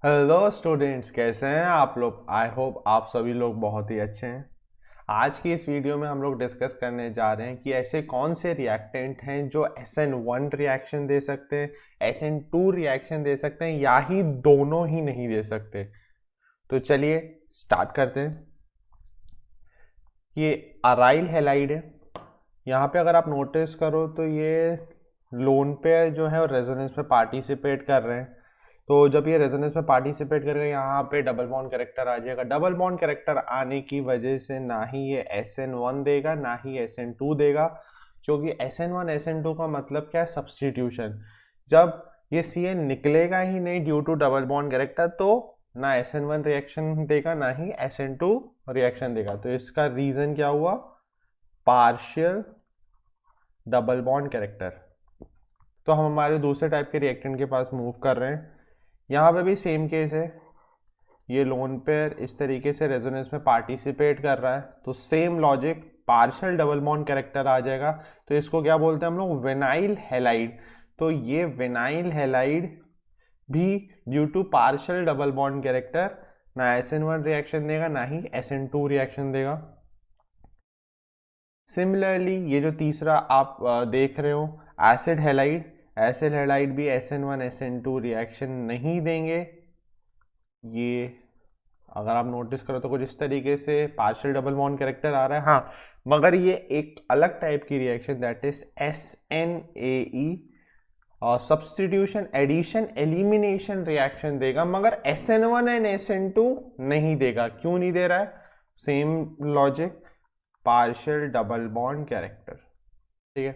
Hello students, कैसे हैं आप लोग। आई होप आप सभी लोग बहुत ही अच्छे हैं। आज की इस वीडियो में हम लोग डिस्कस करने जा रहे हैं कि ऐसे कौन से रिएक्टेंट हैं जो SN1 रिएक्शन दे सकते हैं, SN2 रिएक्शन दे सकते हैं, या ही दोनों ही नहीं दे सकते। तो चलिए स्टार्ट करते हैं। ये अराइल हैलाइड है। यहाँ पे अगर आप नोटिस करो तो ये लोन पेयर जो है रेजोनेंस में पार्टिसिपेट कर रहे हैं। तो जब ये रेजोनेंस में पार्टिसिपेट करेगा यहाँ पे डबल बॉन्ड कैरेक्टर आ जाएगा। डबल बॉन्ड कैरेक्टर आने की वजह से ना ही ये SN1 देगा ना ही SN2 देगा, क्योंकि SN1 SN2 का मतलब क्या है, सब्सटीट्यूशन। जब ये CN निकलेगा ही नहीं due to double bond character, तो ना SN1 रिएक्शन देगा ना ही SN2 रिएक्शन देगा। तो इसका रीजन क्या हुआ, पार्शियल डबल बॉन्ड कैरेक्टर। तो हम हमारे दूसरे टाइप के रिएक्टेंट के पास मूव कर रहे हैं। यहाँ पे भी सेम केस है। ये लोन पेयर इस तरीके से रेजोनेंस में पार्टिसिपेट कर रहा है, तो same logic, partial double bond character आ जाएगा। तो इसको क्या बोलते हैं हम लोग, विनाइल हैलाइड। तो ये विनाइल हैलाइड भी due to partial double bond character ना SN1 रिएक्शन देगा ना ही SN2 रिएक्शन देगा। सिमिलरली ये जो तीसरा आप देख रहे हो, एसिड हैलाइड, एसिड हैलाइड भी SN1 SN2 रिएक्शन नहीं देंगे। ये अगर आप नोटिस करो तो कुछ इस तरीके से पार्शियल डबल बॉन्ड कैरेक्टर आ रहा है। हाँ, मगर ये एक अलग टाइप की रिएक्शन, दैट इज SNAE, और सब्सटीट्यूशन एडिशन एलिमिनेशन रिएक्शन देगा, मगर SN1 एंड SN2 नहीं देगा। क्यों नहीं दे रहा है, same logic, partial double bond character. ठीक है,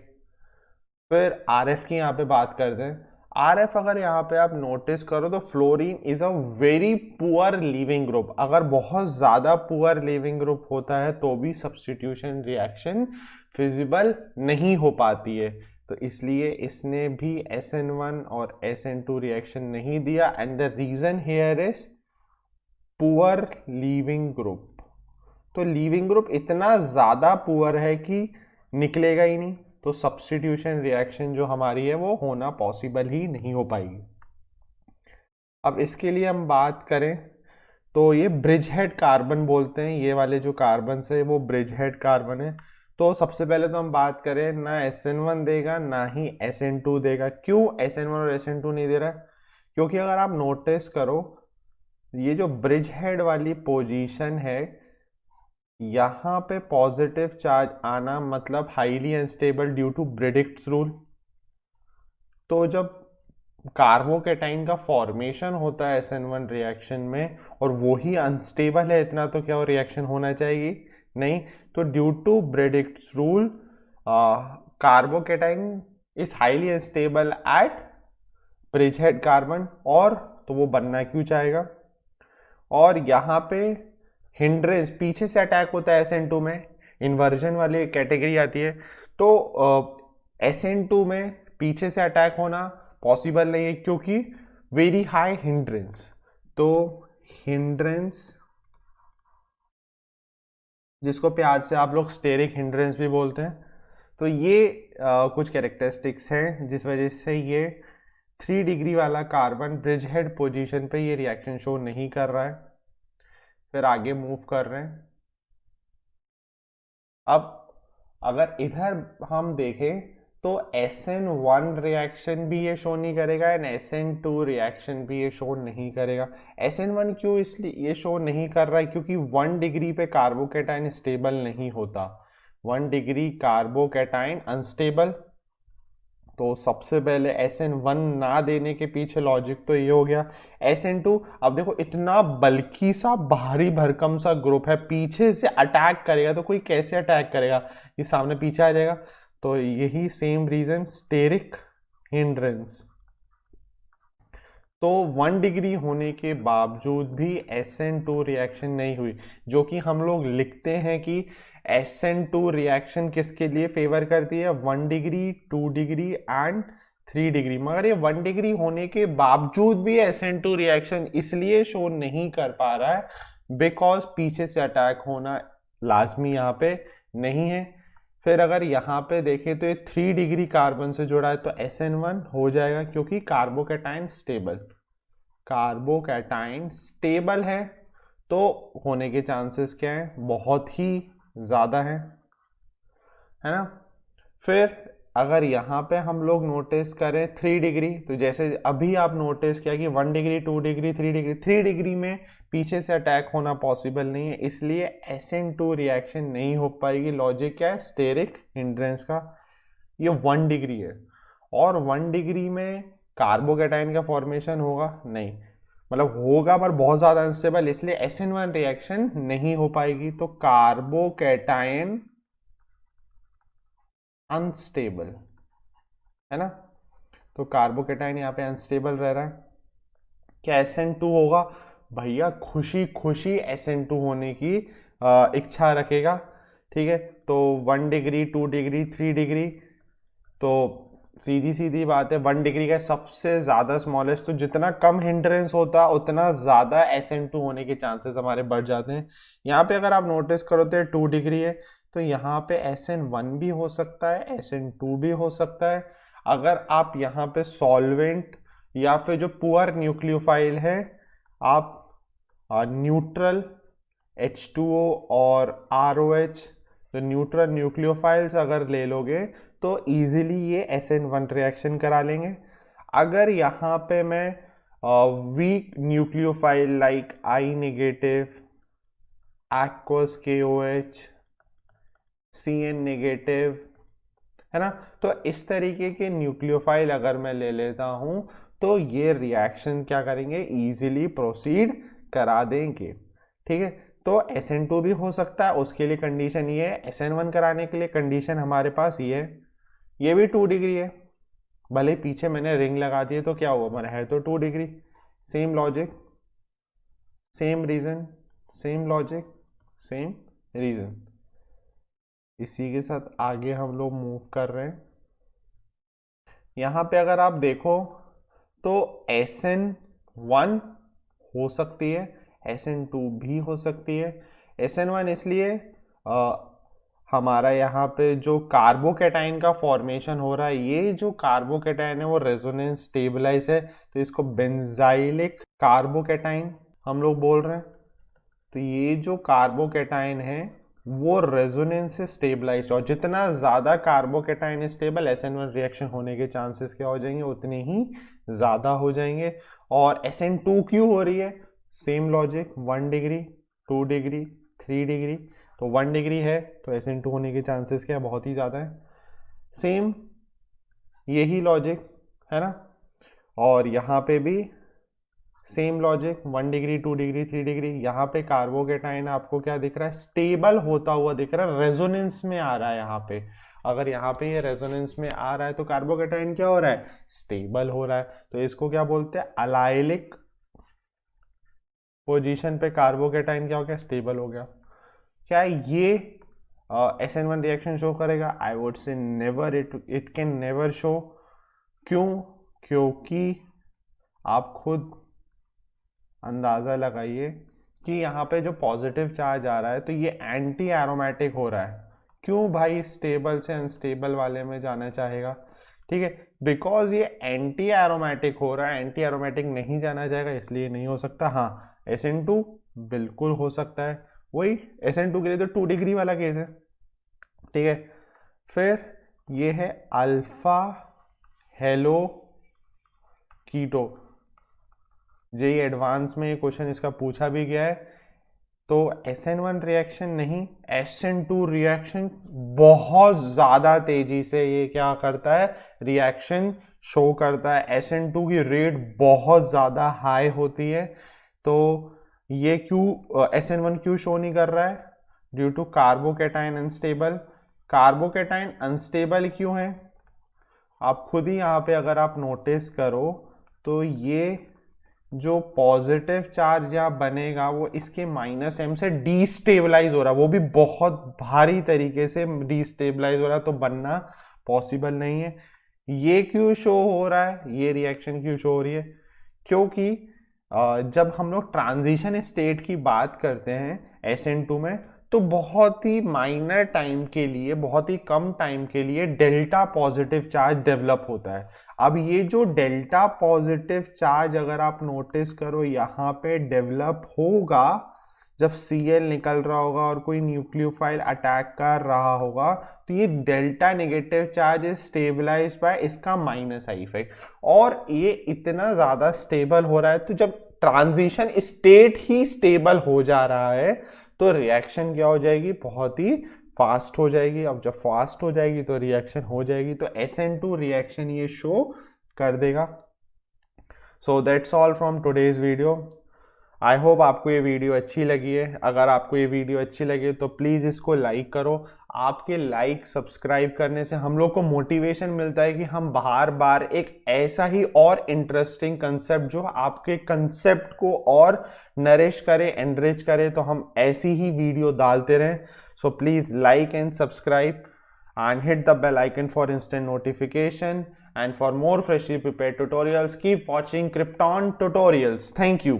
फिर RF की यहाँ पे बात करते हैं। RF अगर यहाँ पे आप नोटिस करो तो fluorine is a very poor leaving group. अगर बहुत ज़्यादा पुअर लीविंग ग्रुप होता है तो भी सब्सटीट्यूशन रिएक्शन फिजिबल नहीं हो पाती है। तो इसलिए इसने भी SN1 और SN2 रिएक्शन नहीं दिया, and the reason here is poor leaving group. तो लीविंग ग्रुप इतना ज़्यादा पुअर है कि निकलेगा ही नहीं, तो सब्सटीट्यूशन रिएक्शन जो हमारी है वो होना पॉसिबल ही नहीं हो पाएगी। अब इसके लिए हम बात करें तो ये ब्रिज हेड कार्बन बोलते हैं। ये वाले जो कार्बन है वो ब्रिज हेड कार्बन है। तो सबसे पहले तो हम बात करें, ना SN1 देगा ना ही SN2 देगा। क्यों SN1 और SN2 नहीं दे रहा है, क्योंकि अगर आप नोटिस करो ये जो ब्रिज हेड वाली पोजीशन है, यहाँ पे पॉजिटिव चार्ज आना मतलब highly unstable due to Bredt's rule. तो जब कार्बोकेटाइन का फॉर्मेशन होता है SN1 रिएक्शन में और वो ही अनस्टेबल है इतना, तो क्या वो रिएक्शन होना चाहिए, नहीं। तो due to Bredt's rule carbocation is highly unstable at bridgehead carbon, और तो वो बनना क्यों चाहेगा। और यहाँ पे हिंड्रेंस, पीछे से अटैक होता है SN2 में, इन्वर्जन वाली कैटेगरी आती है। तो SN2 में पीछे से अटैक होना पॉसिबल नहीं है, क्योंकि वेरी हाई हिंड्रेंस। तो हिंड्रेंस, जिसको प्यार से आप लोग स्टेरिक हिंड्रेंस भी बोलते हैं, तो ये कुछ कैरेक्टरिस्टिक्स हैं जिस वजह से ये 3 डिग्री वाला कार्बन ब्रिज हेड पोजिशन पे ये रिएक्शन शो नहीं कर रहा है। फिर आगे मूव कर रहे हैं। अब अगर इधर हम देखें तो SN1 रिएक्शन भी ये शो नहीं करेगा एंड SN2 रिएक्शन भी ये शो नहीं करेगा। SN1 क्यों इसलिए ये शो नहीं कर रहा है, क्योंकि 1 डिग्री पे कार्बोकेटाइन स्टेबल नहीं होता। 1 डिग्री कार्बोकेटाइन अनस्टेबल। तो सबसे पहले SN1 ना देने के पीछे लॉजिक तो ये हो गया। SN2, अब देखो इतना बल्कि सा भारी भरकम सा ग्रुप है, पीछे से अटैक करेगा तो कोई कैसे अटैक करेगा, ये सामने पीछे आ जाएगा। तो यही सेम रीजन, स्टेरिक हिंड्रेंस। तो 1 डिग्री होने के बावजूद भी SN2 रिएक्शन नहीं हुई, जो कि हम लोग लिखते हैं कि SN2 रिएक्शन किसके लिए फेवर करती है, 1 डिग्री, 2 डिग्री एंड 3 डिग्री। मगर ये 1 डिग्री होने के बावजूद भी SN2 रिएक्शन इसलिए शो नहीं कर पा रहा है बिकॉज पीछे से अटैक होना लाजमी यहाँ पे नहीं है। फिर अगर यहाँ पे देखें तो ये 3 डिग्री कार्बन से जुड़ा है, तो SN1 हो जाएगा क्योंकि कार्बोकेटाइन स्टेबल। कार्बोकैटायन स्टेबल तो होने के चांसेस क्या हैं, बहुत ही ज़्यादा है ना। फिर अगर यहाँ पे हम लोग नोटिस करें 3 डिग्री, तो जैसे अभी आप नोटिस किया कि 1 डिग्री 2 डिग्री 3 डिग्री में पीछे से अटैक होना पॉसिबल नहीं है, इसलिए SN2 रिएक्शन नहीं हो पाएगी। लॉजिक क्या है, स्टेरिक हिंड्रेंस का। ये 1 डिग्री है और 1 डिग्री में कार्बोकैटायन का फॉर्मेशन होगा नहीं, मतलब होगा पर बहुत ज़्यादा अनस्टेबल, इसलिए SN1 रिएक्शन नहीं हो पाएगी। तो कार्बोकैटायन अनस्टेबल है ना, तो कार्बोकैटायन यहाँ पे अनस्टेबल रह रहा है। क्या SN2 होगा? भैया खुशी खुशी SN2 होने की इच्छा रखेगा, ठीक है। तो 1 डिग्री 2 डिग्री 3 डिग्री, तो सीधी सीधी बात है 1 डिग्री का सबसे ज़्यादा स्मॉलेस्ट, तो जितना कम हिंड्रेंस होता उतना ज़्यादा SN2 होने के चांसेस हमारे बढ़ जाते हैं। यहाँ पे अगर आप नोटिस करो तो 2 डिग्री है, तो यहाँ पे SN1 भी हो सकता है, SN2 भी हो सकता है। अगर आप यहाँ पे सॉल्वेंट या फिर जो पुअर न्यूक्लियोफाइल है, आप न्यूट्रल H2O और ROH, तो न्यूट्रल न्यूक्लियोफाइल्स अगर ले लोगे तो इजीली ये SN1 रिएक्शन करा लेंगे। अगर यहाँ पे मैं weak nucleophile like I negative, aqueous KOH, CN negative, है ना, तो इस तरीके के न्यूक्लियोफाइल अगर मैं ले लेता हूं तो ये रिएक्शन क्या करेंगे, इजीली प्रोसीड करा देंगे, ठीक है। तो SN2 भी हो सकता है, उसके लिए कंडीशन ये है। SN1 कराने के लिए कंडीशन हमारे पास ये है, ये भी 2 डिग्री है, भले पीछे मैंने रिंग लगा दी है तो क्या हुआ, हमारा है तो 2 degree. Same logic, same reason, same logic, same reason. इसी के साथ आगे हम लोग मूव कर रहे हैं। यहाँ पे अगर आप देखो तो SN1 हो सकती है, SN2 भी हो सकती है। SN1 इसलिए हमारा यहाँ पे जो कार्बोकैटायन का फॉर्मेशन हो रहा है, ये जो कार्बोकैटायन है वो रेजोनेंस स्टेबलाइज है, तो इसको बेंजाइलिक कार्बोकैटायन हम लोग बोल रहे हैं। तो ये जो कार्बोकैटायन है वो रेजोनेंस से स्टेबलाइज, और जितना ज़्यादा कार्बोकैटायन स्टेबल, SN1 रिएक्शन होने के चांसेस क्या हो जाएंगे, उतने ही ज़्यादा हो जाएंगे। और SN2 क्यों हो रही है, same logic, 1 degree 2 degree 3 degree, तो 1 डिग्री है तो SN2 होने के चांसेस क्या बहुत ही ज़्यादा है। सेम यही लॉजिक है ना, और यहाँ पे भी same logic, 1 degree 2 degree 3 degree. यहाँ पे कार्बोकैटायन आपको क्या दिख रहा है, स्टेबल होता हुआ दिख रहा है, रेजोनेंस में आ रहा है। यहाँ पे अगर यहाँ पे ये रेजोनेंस में आ रहा है तो कार्बोकैटायन क्या हो रहा है, स्टेबल हो रहा है, तो इसको क्या बोलते हैं, अलाइलिक पोजीशन पे कार्बोकैटायन क्या हो गया, स्टेबल हो गया। क्या ये SN1 रिएक्शन शो करेगा? I would say never, it can never show. क्यों? क्योंकि आप खुद अंदाज़ा लगाइए कि यहाँ पे जो पॉजिटिव चार्ज आ रहा है तो ये एंटी एरोमेटिक हो रहा है। क्यों भाई स्टेबल से अनस्टेबल वाले में जाना चाहेगा, ठीक है, बिकॉज ये एंटी एरोमेटिक हो रहा है, एंटी एरोमेटिक नहीं जाना चाहेगा, इसलिए नहीं हो सकता। हाँ, SN2 बिल्कुल हो सकता है, वही SN2 के लिए तो 2 डिग्री वाला केस है, ठीक है। फिर ये है अल्फा हेलो कीटो, जेई एडवांस में ये क्वेश्चन इसका पूछा भी गया है। तो SN1 रिएक्शन नहीं, SN2 रिएक्शन बहुत ज़्यादा तेजी से ये क्या करता है, रिएक्शन शो करता है। SN2 की रेट बहुत ज़्यादा हाई होती है, तो ये क्यों SN1 क्यों शो नहीं कर रहा है, due to carbocation unstable. Carbocation unstable क्यों है, आप खुद ही यहाँ पे अगर आप नोटिस करो तो ये जो पॉजिटिव चार्ज यहाँ बनेगा वो इसके -m से डीस्टेबलाइज हो रहा है, वो भी बहुत भारी तरीके से डीस्टेबलाइज हो रहा है, तो बनना पॉसिबल नहीं है। ये क्यों शो हो रहा है, ये रिएक्शन क्यों शो हो रही है, क्योंकि जब हम लोग ट्रांजिशन स्टेट की बात करते हैं SN2 में, तो बहुत ही माइनर टाइम के लिए, बहुत ही कम टाइम के लिए डेल्टा पॉजिटिव चार्ज डेवलप होता है। अब ये जो डेल्टा पॉजिटिव चार्ज अगर आप नोटिस करो यहाँ पे डेवलप होगा जब Cl निकल रहा होगा और कोई न्यूक्लियोफाइल अटैक कर रहा होगा, तो ये delta negative charge is stabilise by इसका माइनस आई इफेक्ट, और ये इतना ज्यादा स्टेबल हो रहा है। तो जब ट्रांजिशन स्टेट ही स्टेबल हो जा रहा है तो रिएक्शन क्या हो जाएगी, बहुत ही फास्ट हो जाएगी। अब जब फास्ट हो जाएगी तो रिएक्शन हो जाएगी, तो SN2 रिएक्शन ये शो कर देगा। So that's all from today's video. I hope आपको ये वीडियो अच्छी लगी है। अगर आपको ये वीडियो अच्छी लगे तो प्लीज़ इसको लाइक करो। आपके लाइक सब्सक्राइब करने से हम लोग को मोटिवेशन मिलता है कि हम बार बार एक ऐसा ही और इंटरेस्टिंग कंसेप्ट जो आपके कंसेप्ट को और नरिश करे, एनरिच करे, तो हम ऐसी ही वीडियो डालते रहें। So please like and subscribe and hit the bell icon for instant notification, and for more freshly prepared tutorials keep watching Krypton Tutorials. Thank you.